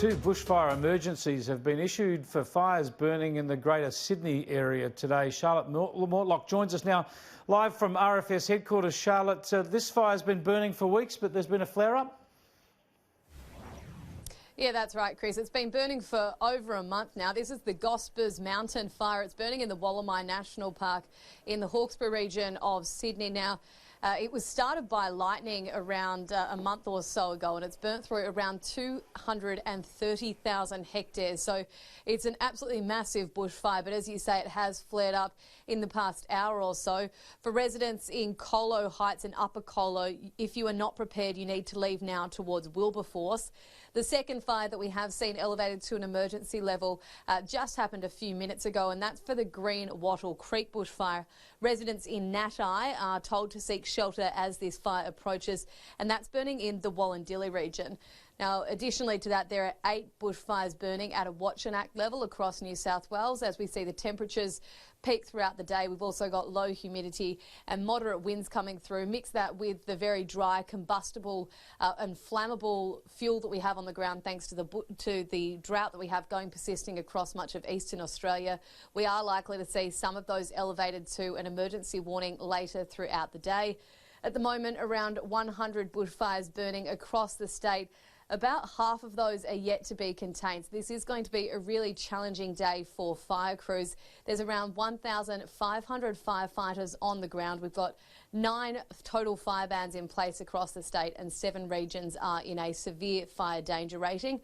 Two bushfire emergencies have been issued for fires burning in the Greater Sydney area today. Charlotte Mortlock joins us now live from RFS headquarters. Charlotte, this fire's been burning for weeks, but there's been a flare-up? Yeah, that's right, Chris. It's been burning for over a month now. This is the Gospers Mountain Fire. It's burning in the Wollamai National Park in the Hawkesbury region of Sydney. Now, it was started by lightning around a month or so ago, and it's burnt through around 230,000 hectares. So it's an absolutely massive bushfire, but as you say, it has flared up in the past hour or so. For residents in Colo Heights and Upper Colo, if you are not prepared, you need to leave now towards Wilberforce. The second fire that we have seen elevated to an emergency level just happened a few minutes ago, and that's for the Green Wattle Creek bushfire. Residents in Natai are told to seek shelter as this fire approaches, and that's burning in the Wallandilly region. Now, additionally to that, there are 8 bushfires burning at a Watch and Act level across New South Wales. As we see the temperatures peak throughout the day, we've also got low humidity and moderate winds coming through. Mix that with the very dry, combustible and flammable fuel that we have on the ground thanks to the drought that we have persisting across much of eastern Australia. We are likely to see some of those elevated to an emergency warning later throughout the day. At the moment, around 100 bushfires burning across the state. About half of those are yet to be contained. This is going to be a really challenging day for fire crews. There's around 1,500 firefighters on the ground. We've got 9 total fire bans in place across the state, and 7 regions are in a severe fire danger rating.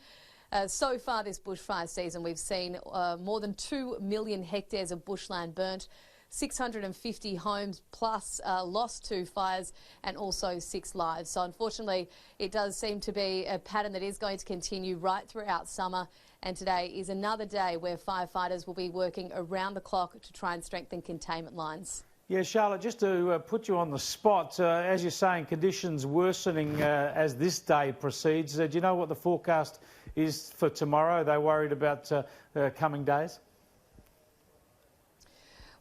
So far this bushfire season, we've seen more than 2 million hectares of bushland burnt, 650 homes plus lost to fires, and also 6 lives. So unfortunately, it does seem to be a pattern that is going to continue right throughout summer. And today is another day where firefighters will be working around the clock to try and strengthen containment lines. Yeah, Charlotte, just to put you on the spot, as you're saying, conditions worsening as this day proceeds. Do you know what the forecast is for tomorrow? Are they worried about coming days?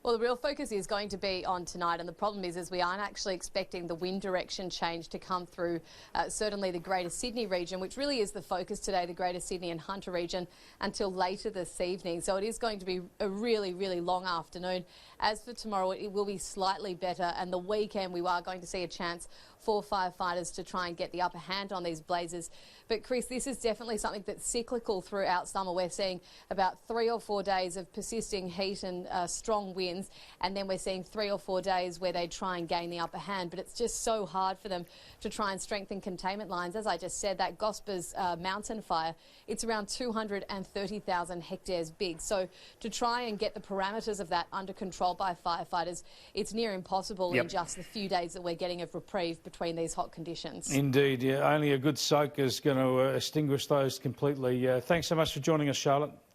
Well, the real focus is going to be on tonight, and the problem is we aren't actually expecting the wind direction change to come through certainly the Greater Sydney region, which really is the focus today, the Greater Sydney and Hunter region, until later this evening. So it is going to be a really, really long afternoon. As for tomorrow, it will be slightly better, and the weekend we are going to see a chance for firefighters to try and get the upper hand on these blazes. But Chris, this is definitely something that's cyclical throughout summer. We're seeing about 3 or 4 days of persisting heat and strong winds, and then we're seeing 3 or 4 days where they try and gain the upper hand. But it's just so hard for them to try and strengthen containment lines. As I just said, that Gospers Mountain Fire, it's around 230,000 hectares big. So to try and get the parameters of that under control by firefighters, it's near impossible in just the few days that we're getting of reprieve between these hot conditions. Indeed, yeah. Only a good soak is going to extinguish those completely. Thanks so much for joining us, Charlotte.